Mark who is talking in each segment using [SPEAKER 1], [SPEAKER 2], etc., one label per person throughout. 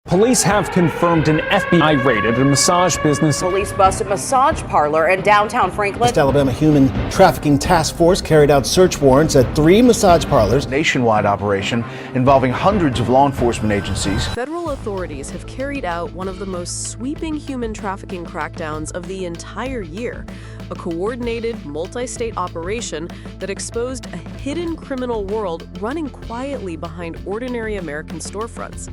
[SPEAKER 1] Police have confirmed an FBI raid at a massage business.
[SPEAKER 2] Police busted a massage parlor in downtown Franklin.
[SPEAKER 3] West Alabama Human Trafficking Task Force carried out search warrants at 3 massage parlors.
[SPEAKER 4] Nationwide operation involving hundreds of law enforcement agencies.
[SPEAKER 5] Federal authorities have carried out one of the most sweeping human trafficking crackdowns of the entire year. A coordinated, multi-state operation that exposed a hidden criminal world running quietly behind ordinary American storefronts.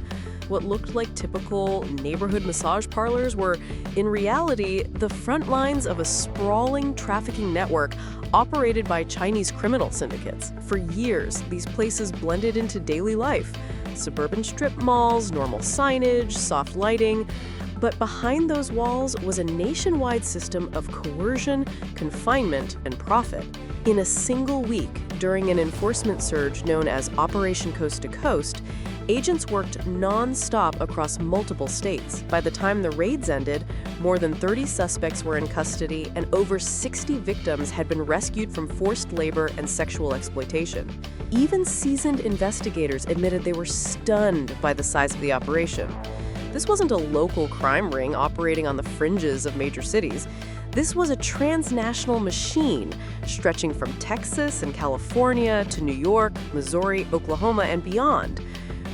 [SPEAKER 5] What looked like typical neighborhood massage parlors were, in reality, the front lines of a sprawling trafficking network operated by Chinese criminal syndicates. For years, these places blended into daily life. Suburban strip malls, normal signage, soft lighting. But behind those walls was a nationwide system of coercion, confinement, and profit. In a single week, during an enforcement surge known as Operation Coast to Coast, agents worked non-stop across multiple states. By the time the raids ended, more than 30 suspects were in custody and over 60 victims had been rescued from forced labor and sexual exploitation. Even seasoned investigators admitted they were stunned by the size of the operation. This wasn't a local crime ring operating on the fringes of major cities. This was a transnational machine stretching from Texas and California to New York, Missouri, Oklahoma, and beyond,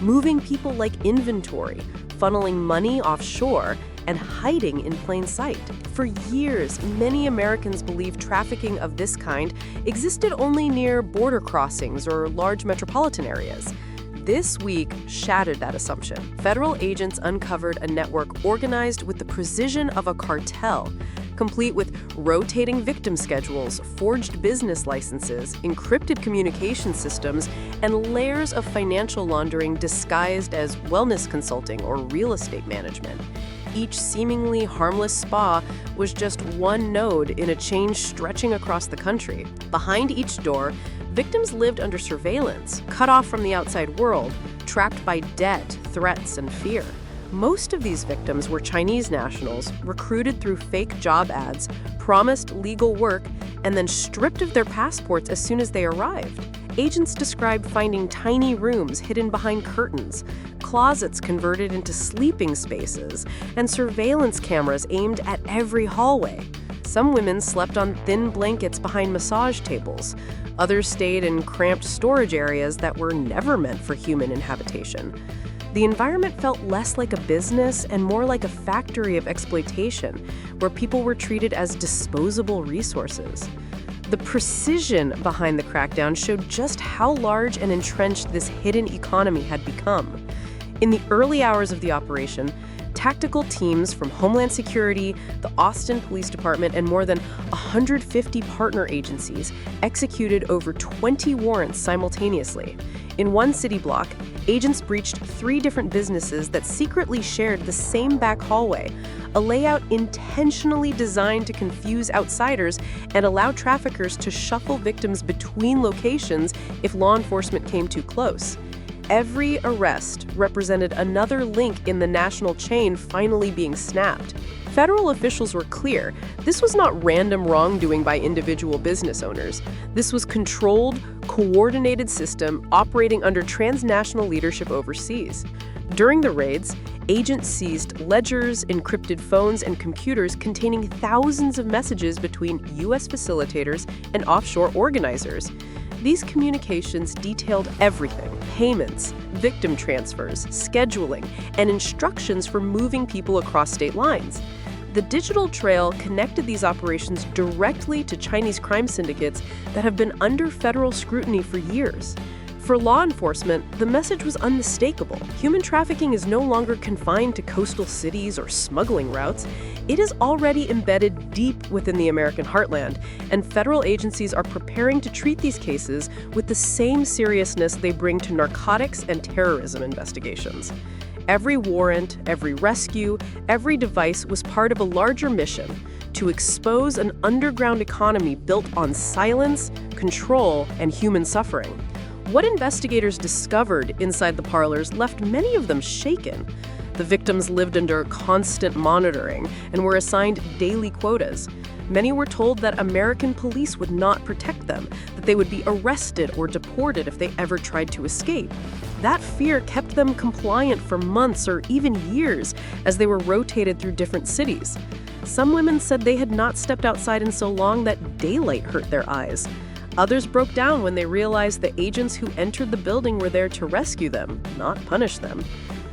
[SPEAKER 5] moving people like inventory, funneling money offshore, and hiding in plain sight. For years, many Americans believed trafficking of this kind existed only near border crossings or large metropolitan areas. This week shattered that assumption. Federal agents uncovered a network organized with the precision of a cartel, complete with rotating victim schedules, forged business licenses, encrypted communication systems, and layers of financial laundering disguised as wellness consulting or real estate management. Each seemingly harmless spa was just one node in a chain stretching across the country. Behind each door, victims lived under surveillance, cut off from the outside world, trapped by debt, threats, and fear. Most of these victims were Chinese nationals, recruited through fake job ads, promised legal work, and then stripped of their passports as soon as they arrived. Agents described finding tiny rooms hidden behind curtains, closets converted into sleeping spaces, and surveillance cameras aimed at every hallway. Some women slept on thin blankets behind massage tables. Others stayed in cramped storage areas that were never meant for human inhabitation. The environment felt less like a business and more like a factory of exploitation, where people were treated as disposable resources. The precision behind the crackdown showed just how large and entrenched this hidden economy had become. In the early hours of the operation, tactical teams from Homeland Security, the Austin Police Department, and more than 150 partner agencies executed over 20 warrants simultaneously. In one city block, agents breached 3 different businesses that secretly shared the same back hallway, a layout intentionally designed to confuse outsiders and allow traffickers to shuffle victims between locations if law enforcement came too close. Every arrest represented another link in the national chain finally being snapped. Federal officials were clear. This was not random wrongdoing by individual business owners. This was controlled, coordinated system operating under transnational leadership overseas. During the raids, agents seized ledgers, encrypted phones, and computers containing thousands of messages between U.S. facilitators and offshore organizers. These communications detailed everything: payments, victim transfers, scheduling, and instructions for moving people across state lines. The digital trail connected these operations directly to Chinese crime syndicates that have been under federal scrutiny for years. For law enforcement, the message was unmistakable. Human trafficking is no longer confined to coastal cities or smuggling routes. It is already embedded deep within the American heartland, and federal agencies are preparing to treat these cases with the same seriousness they bring to narcotics and terrorism investigations. Every warrant, every rescue, every device was part of a larger mission: to expose an underground economy built on silence, control, and human suffering. What investigators discovered inside the parlors left many of them shaken. The victims lived under constant monitoring and were assigned daily quotas. Many were told that American police would not protect them, that they would be arrested or deported if they ever tried to escape. That fear kept them compliant for months or even years as they were rotated through different cities. Some women said they had not stepped outside in so long that daylight hurt their eyes. Others broke down when they realized the agents who entered the building were there to rescue them, not punish them.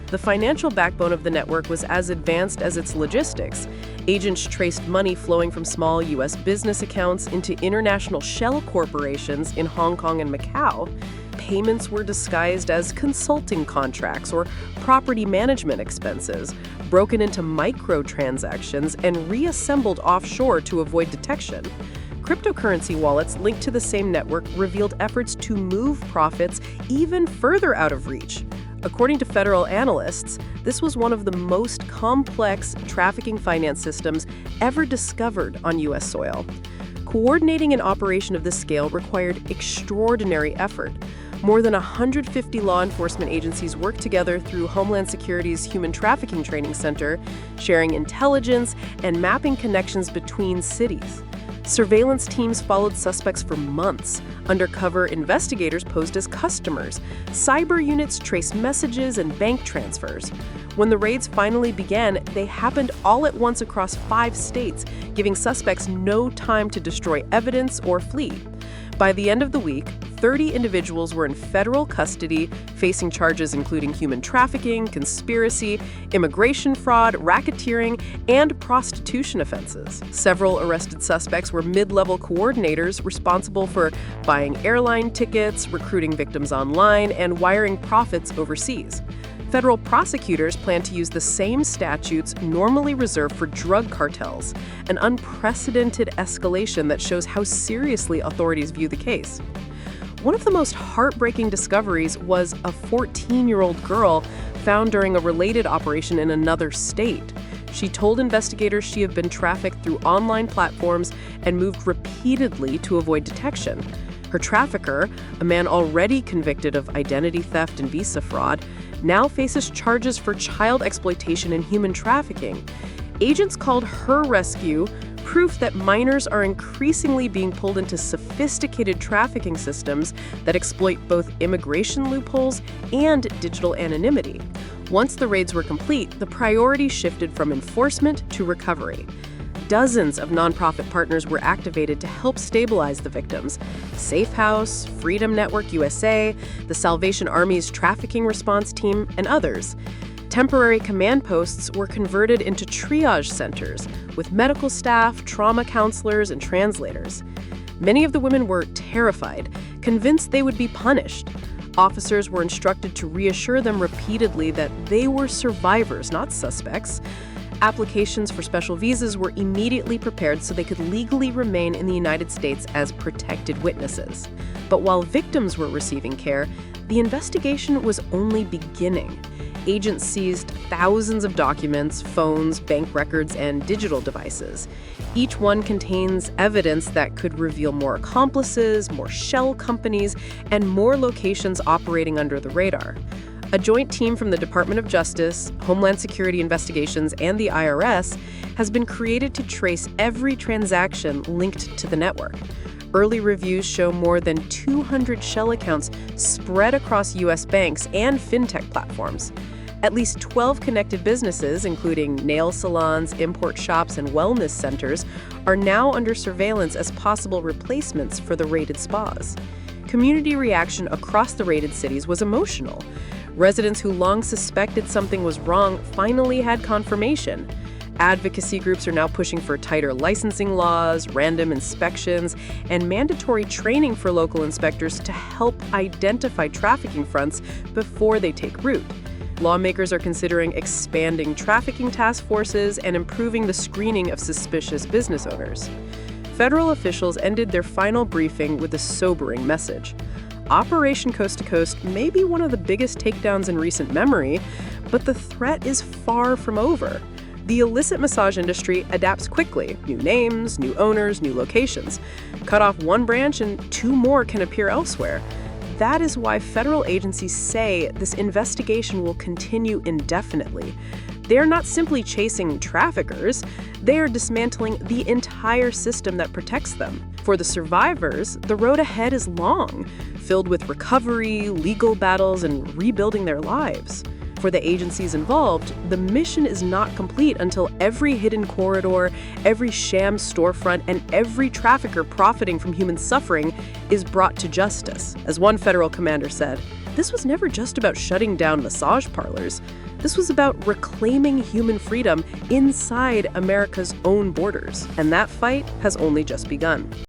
[SPEAKER 5] The financial backbone of the network was as advanced as its logistics. Agents traced money flowing from small U.S. business accounts into international shell corporations in Hong Kong and Macau. Payments were disguised as consulting contracts or property management expenses, broken into microtransactions and reassembled offshore to avoid detection. Cryptocurrency wallets linked to the same network revealed efforts to move profits even further out of reach. According to federal analysts, this was one of the most complex trafficking finance systems ever discovered on U.S. soil. Coordinating an operation of this scale required extraordinary effort. More than 150 law enforcement agencies worked together through Homeland Security's Human Trafficking Training Center, sharing intelligence and mapping connections between cities. Surveillance teams followed suspects for months. Undercover investigators posed as customers. Cyber units traced messages and bank transfers. When the raids finally began, they happened all at once across 5 states, giving suspects no time to destroy evidence or flee. By the end of the week, 30 individuals were in federal custody, facing charges including human trafficking, conspiracy, immigration fraud, racketeering, and prostitution offenses. Several arrested suspects were mid-level coordinators responsible for buying airline tickets, recruiting victims online, and wiring profits overseas. Federal prosecutors plan to use the same statutes normally reserved for drug cartels, an unprecedented escalation that shows how seriously authorities view the case. One of the most heartbreaking discoveries was a 14-year-old girl found during a related operation in another state. She told investigators she had been trafficked through online platforms and moved repeatedly to avoid detection. Her trafficker, a man already convicted of identity theft and visa fraud, now faces charges for child exploitation and human trafficking. Agents called her rescue proof that minors are increasingly being pulled into sophisticated trafficking systems that exploit both immigration loopholes and digital anonymity. Once the raids were complete, the priority shifted from enforcement to recovery. Dozens of nonprofit partners were activated to help stabilize the victims. Safe House, Freedom Network USA, the Salvation Army's trafficking response team, and others. Temporary command posts were converted into triage centers with medical staff, trauma counselors, and translators. Many of the women were terrified, convinced they would be punished. Officers were instructed to reassure them repeatedly that they were survivors, not suspects. Applications for special visas were immediately prepared so they could legally remain in the United States as protected witnesses. But while victims were receiving care, the investigation was only beginning. Agents seized thousands of documents, phones, bank records, and digital devices. Each one contains evidence that could reveal more accomplices, more shell companies, and more locations operating under the radar. A joint team from the Department of Justice, Homeland Security Investigations, and the IRS has been created to trace every transaction linked to the network. Early reviews show more than 200 shell accounts spread across U.S. banks and fintech platforms. At least 12 connected businesses, including nail salons, import shops, and wellness centers, are now under surveillance as possible replacements for the raided spas. Community reaction across the raided cities was emotional. Residents who long suspected something was wrong finally had confirmation. Advocacy groups are now pushing for tighter licensing laws, random inspections, and mandatory training for local inspectors to help identify trafficking fronts before they take root. Lawmakers are considering expanding trafficking task forces and improving the screening of suspicious business owners. Federal officials ended their final briefing with a sobering message. Operation Coast to Coast may be one of the biggest takedowns in recent memory, but the threat is far from over. The illicit massage industry adapts quickly. New names, new owners, new locations. Cut off one branch and 2 more can appear elsewhere. That is why federal agencies say this investigation will continue indefinitely. They are not simply chasing traffickers, they are dismantling the entire system that protects them. For the survivors, the road ahead is long, filled with recovery, legal battles, and rebuilding their lives. For the agencies involved, the mission is not complete until every hidden corridor, every sham storefront, and every trafficker profiting from human suffering is brought to justice. As one federal commander said, this was never just about shutting down massage parlors. This was about reclaiming human freedom inside America's own borders. And that fight has only just begun.